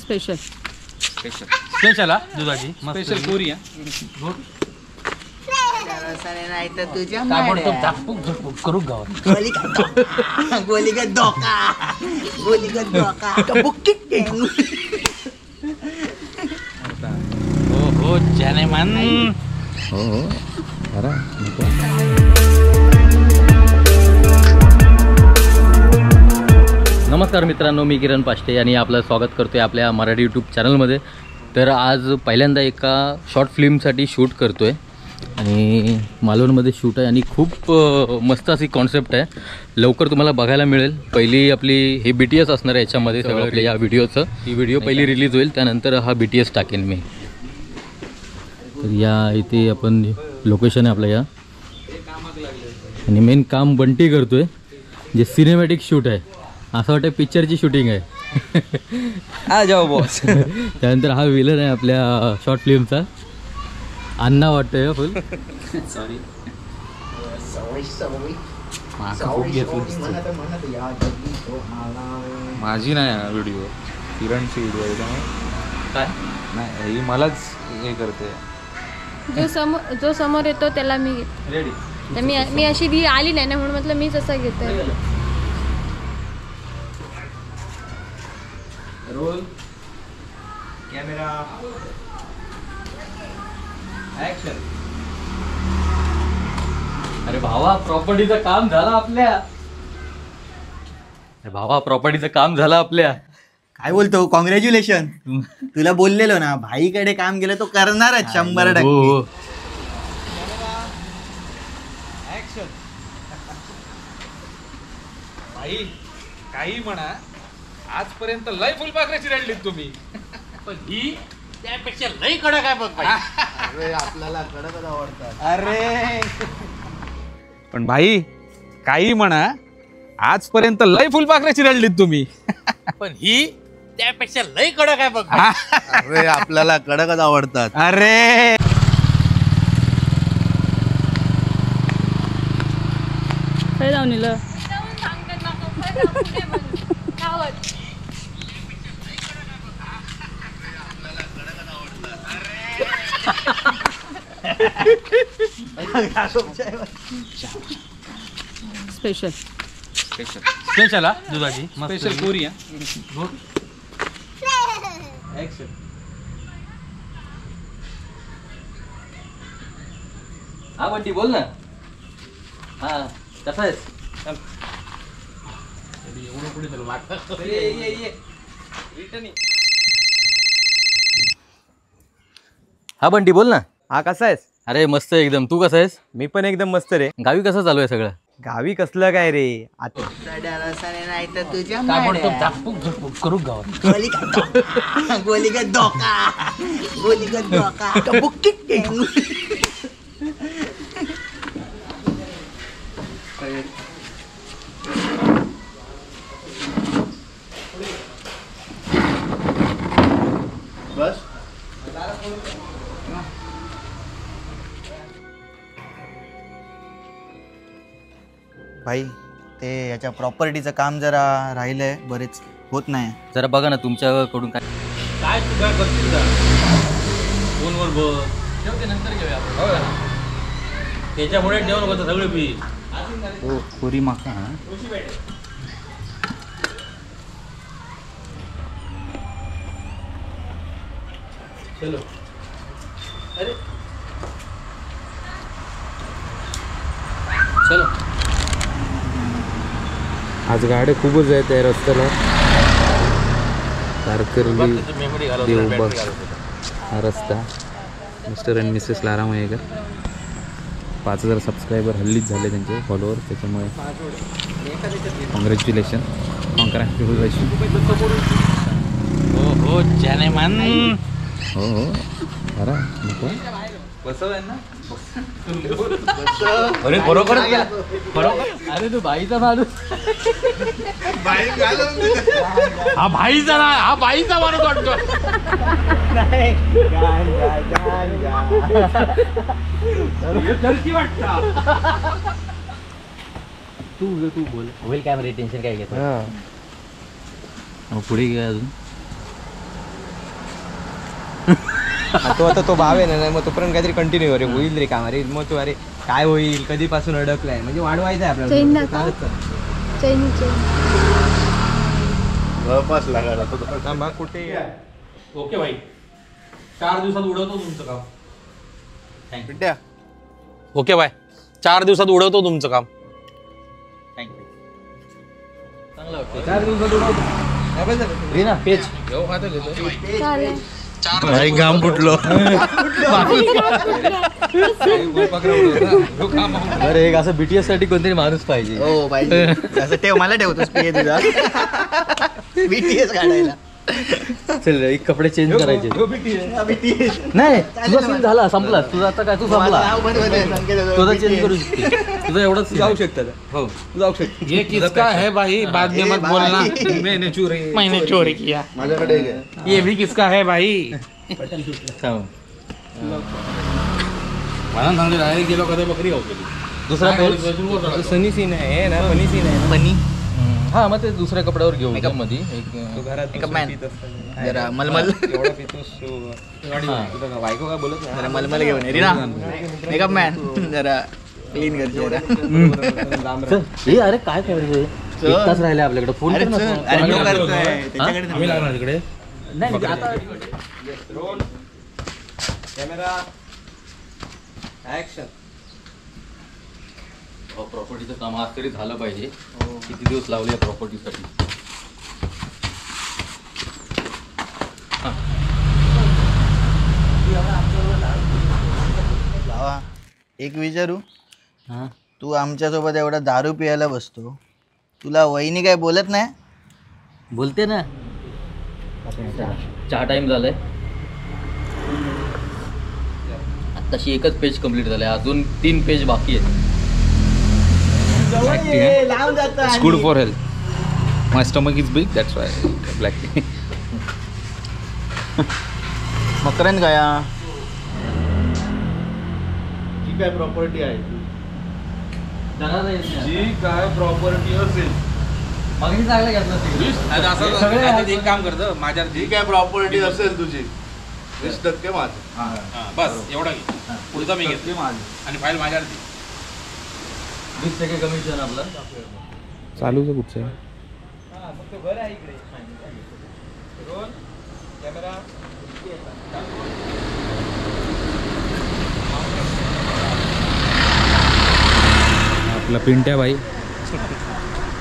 Special special दुधाची special कोरी नाही तर तुझ्या करू गावात गोलीगत धोका हो जाने मन हो अरे नमस्कार मित्रांनो, मी किरण पाष्टे आणि आपलं स्वागत करतोय आपल्या मराठी यूट्यूब चॅनलमध्ये. तर आज पहिल्यांदा एका शॉर्ट फिल्मसाठी शूट करतोय आणि मालवणमध्ये शूट आहे आणि खूप मस्त अशी कॉन्सेप्ट आहे. लवकर तुम्हाला बघायला मिळेल. पहिली आपली हे BTS असणार आहे याच्यामध्ये सगळं आपल्या या व्हिडिओचं. ही व्हिडिओ पहिली रिलीज होईल, त्यानंतर हा BTS टाकेन मी. तर या इथे आपण लोकेशन आहे आपलं या आणि मेन काम बंटी करतोय जे सिनेमॅटिक शूट आहे. असं वाटतं पिक्चरची शूटिंग आहे. आ जाओ बॉस. त्यानंतर हा विलन आहे आपल्या शॉर्ट फिल्मचा अण्णा वाटतंय फुल. सॉरी माझी नाही व्हिडिओ, किरणची व्हिडिओ आहे त्यामुळे काय नाही ही मलाच हे करते. जो समोर येतो त्याला मी रेडी. तर मी अशी ती आली नाही ना, म्हणून म्हटलं मीच असं घेते. Roll camera action. अरे भावा प्रॉपर्टीचं काम झालं आपल्या. काय बोलतो? कॉंग्रॅच्युलेशन. तुला बोललेलो ना, भाईकडे काम केलं तो करणारच 100%. हो. भाई काही म्हणा, आजपर्यंत लय फुलपाखराची रडलीत तुम्ही, पण ही त्यापेक्षा लय कडक आहे बघ. अरे आपल्याला कडकच आवडतात. अरे पण भाई काही म्हणा, आजपर्यंत लय फुलपाखराची रडलीत तुम्ही, पण ही त्यापेक्षा लय कडक आहे बघ. अरे आपल्याला कडकच आवडतात. अरे काय जाऊन इलं स्पेशल स्पेशल दुधाची स्पेशल कोरी हा बंटी बोल ना. हा कसा आहेस? हा बंटी बोल ना. हा कसा आहेस? अरे मस्त एकदम. तू कसा आहेस? मी पण एकदम मस्त रे. गावी कसं चालू आहे सगळं? गावी कसलं काय रे आता. नाही तर तुझ्या करू गावात गोलीगत धोका बस. भाई ते याच्या प्रॉपर्टीचं काम जरा राहिलंय, बरेच होत नाही. जरा बघा ना तुमच्याकडून काय काय तू काय करशील का? फोनवर बघ. ठेवते नंतर घेऊया आपण. त्याच्यामुळे जेवण होतं सगळे पी. हो पुरी माका. चलो. अरे चलो. आज गाड्या खूपच आहेत त्या रस्त्याला. तारकर्ली देवबाग हा रस्ता. Mister and Mrs Lara Mayekar. 5000 subscriber हल्लीच झाले त्यांचे फॉलोअर, त्याच्यामुळे कॉंग्रॅच्युलेशन. हो जाने मन. हो अरे बसव आहे ना. अरे बरोबर. अरे तू बाईचा माणूस. हा भाईचा ना, हा भाईचा माणूस वाटतो. तू बोल. होईल काय टेन्शन काय घेतो. मग पुढे काय अजून आता तो भाव आहे ना मग तोपर्यंत काहीतरी कंटिन्यू अरे होईल रे काम अरे मग तू अरे काय होईल कधीपासून अडकलाय म्हणजे वाढवायचं आहे चैन आपल्याला दाखव. चैन थांबा, कुठे ओके भाई 4 दिवसात उडवतो तुमचं काम. ओके बाय 4 दिवसात उडवतो तुमचं काम. चांगलं वाटतं. 4 दिवसात उडवतो. घे ना पेज. चालेल. भाई घाम फुटलो. अरे एक असं BTS साठी कोणतरी माणूस पाहिजे. हो पाहिजे असं ठेव मला ठेवतोस पी तुझा BTS काढायला. चल एक कपडे चेंज करायचे. BTS नाही तुझा सीन झाला संपला. तुझा आता काय तू संपला. तुझा चेंज करू शकते. तुझा एवढाच जाऊ शकतात हो तू जाऊ शकतो. ये किसका है भाई बाद में मत बोलना मैंने चोरी किया. माझ्याकडे ये भी किसका है भाई. मला सांगले डायरेक्ट गेलो कधी बकरी गावली. दुसरा पेज. सनी सीन आहे ना फनी सीन आहे बनी हा मग ते दुसऱ्या कपड्यावर घेऊ Makeup. मध्ये एक तो घरात Makeup man. पित असताना. जरा मलमल एवढा पितोस तू. तुझा बायको काय बोलत जरा नाही मलमल घेऊन ये ना मेकअप मॅन जरा क्लीन कर चेहरा. लांब चल. ए अरे काय करायचं एक तास राहिले आपल्याकडे फोन अरे कर ना. चल, अरे तो करतोय त्याच्याकडे आम्ही लागणार तिकडे. नाही आता रोल कॅमेरा ऍक्शन. प्रॉपर्टीचं काम आज तरी झालं पाहिजे. किती दिवस लावले या प्रॉपर्टीसाठी. भावा एक विचारू हां तू आमच्यासोबत एवढा दारू पियायला बसतो तुला वहिनी काय बोलत नाही. बोलते ना. चहा टाइम झालाय. आत्ताशी एकच पेज कंप्लीट झालंय. अजून 3 पेज बाकी आहेत. It's good for health. My stomach is big, that's why black tea. Makarand गया जी काय प्रॉपर्टी आहे जी काय प्रॉपर्टी असेल मागणी चांगलं घेतलं एक काम करतं माझ्या जी काय प्रॉपर्टी असेल तुझी 20% माझं. बस एवढा घे. पुढचा मी घेतली आणि फाईल माझ्यावर दे. 20% कमिशन आपलं. चालूच आहे कुठचं फक्त घर आहे इकडे. रोल कॅमेरा आपला पिंट्या भाई.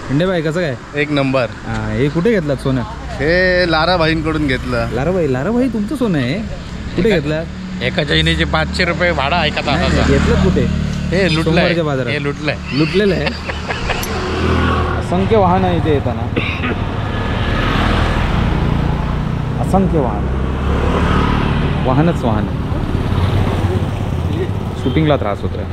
पिंट्या भाई कसं काय. एक नंबर. हे कुठे घेतलात सोनं. हे लारा भाईंकडून घेतलं. लाराभाई तुमचं सोनं आहे. कुठे घेतलं. एका चैनीचे 500 रुपये भाडा ऐका तासाचा. घेतलं कुठे. हे सोमवारच्या बाजारात. हे लुटलंय. लुटलेलं आहे. असंख्य वाहन आहे इथे येताना. असंख्य वाहनच वाहन. शूटिंगला त्रास होतोय.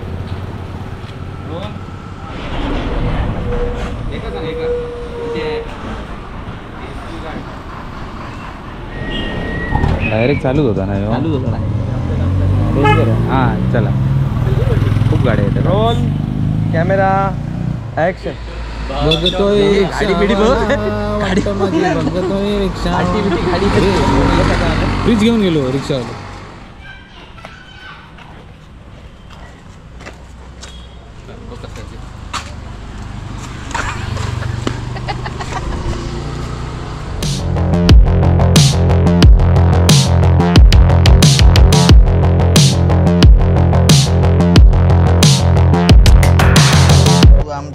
डायरेक्ट चालूच होता ना. चालूच होतं ना. हां चला. खूप गाड्या येतात. Roll camera action. बघतोय गाडी बिडी बघ. बघतोय रिक्षा. गाडी फ्रीज घेऊन गेलो रिक्षावाला. तू आम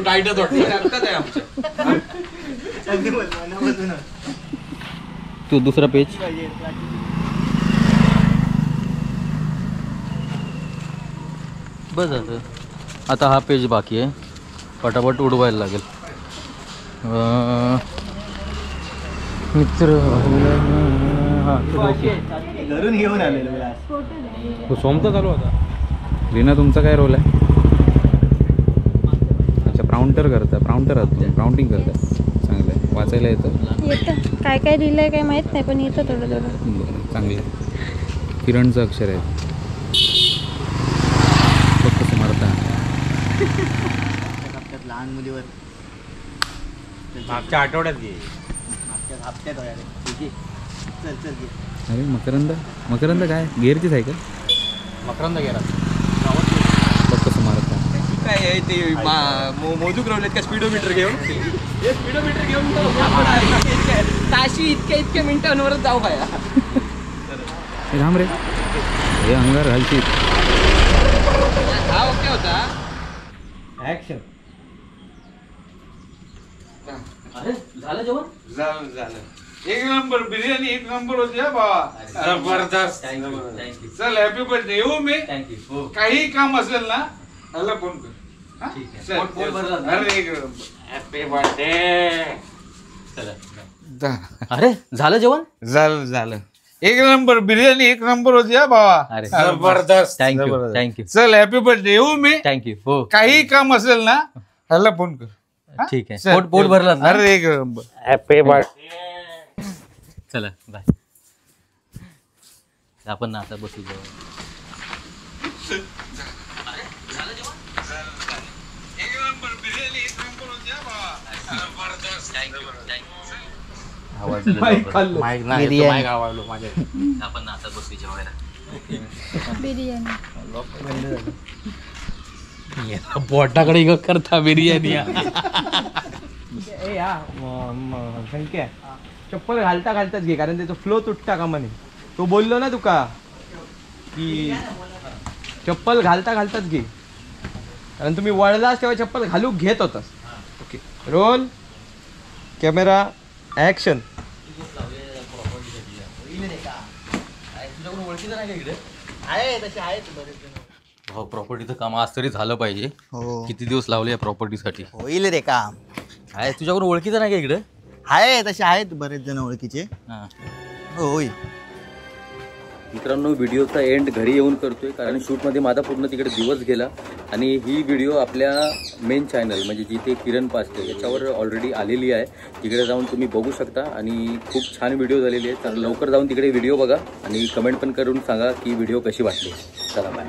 टाईटच तू दुसरा पेज. बस आता हा पेज बाकी आहे. पटापट उडवायला लागेल. मित्र घरून घेऊन आलेलो तो सोमता चालू होता. रीना तुमचा काय रोल आहे. अच्छा प्राउंटर करता. प्राउंटर आहात तुम्ही. प्राउंटिंग करता. चांगलं आहे. वाचायला येतं. येतं काय काय लिहिलंय काय माहित नाही पण येतं थोडं थोडं. बरं चांगलं आहे. किरणचं अक्षर आहे. फक्त समर्थ हप्त्यात लहान मुलीवर मागच्या आठवड्यात घे. मागच्या हप्त्यात होया रे. ठीक आहे. चल चल घे. अरे मकरंद मकरंद काय गेअरची सायकल मकरंद गेला बघ कसं मारत आहे. काय आहे ते मोजूक रवलेत का स्पीडोमीटर घेऊन स्पीडोमीटर घेऊन ताशी इतक्या मिनिटांवरच जाऊ काय हे थांब रे हे अंगार घालची. हा ओके होता. ऍक्शन. अरे झालं जेवण झालं एक नंबर बिर्याणी एक नंबर होती हा बाबा. जबरदस्त. थँक्यू चल हॅपी बर्थडे येऊ मी. थँक्यू हो काही काम असेल ना मला फोन कर. हा? ठीक आहे. चल, पोट भरलं ना? अरे एक नंबर हॅपी बर्थडे. चला अरे झालं जेवण झालं एक नंबर बिर्याणी एक नंबर होती हा बाबा. अरे जबरदस्त. थँक्यू जबरदस्त. थँक्यू चल हॅपी बर्थडे येऊ मी. थँक्यू हो काही काम असेल ना ह्याला फोन कर. हा? ठीक आहे. चल, पोट भरलं ना? अरे एक नंबर हॅपी बर्थडे. चला बाय. आपण ना आता बसू जाऊ. एक नंबर बिर्याणी एक नंबर होती हा बाबा. जबरदस्त. आवाज बिर्याणी. आपण ना आता बसू जेवायला. बिर्याणी पोटाकडे ग करता बिर्याणी ए या संख्या चप्पल घालता घालताच घे कारण त्याचा फ्लो तुटता का म्हणे. तो बोललो ना तुका की चप्पल घालता घालताच घे कारण तुम्ही वळलास तेव्हा चप्पल घालू घेत होतास. Okay roll camera action. भाऊ प्रॉपर्टीचं काम आज तरी झालं पाहिजे. हो किती दिवस लावले या प्रॉपर्टीसाठी. होईल रे काम. आहे तुझ्याकडून ओळखीचं नाही का इकडे. आहे तसे आहेत बरेच जण ओळखीचे. हां हो होईल. मित्रांनो व्हिडिओचा एंड घरी येऊन करतोय कारण शूटमध्ये माझा पूर्ण तिकडे दिवस गेला आणि ही व्हिडिओ आपल्या मेन चॅनल म्हणजे जिथे किरण पास्टे याच्यावर ऑलरेडी आलेली आहे. तिकडे जाऊन तुम्ही बघू शकता आणि खूप छान व्हिडिओ झालेली आहे. तर लवकर जाऊन तिकडे व्हिडिओ बघा आणि कमेंट पण करून सांगा की व्हिडिओ कशी वाटली. चला बाय.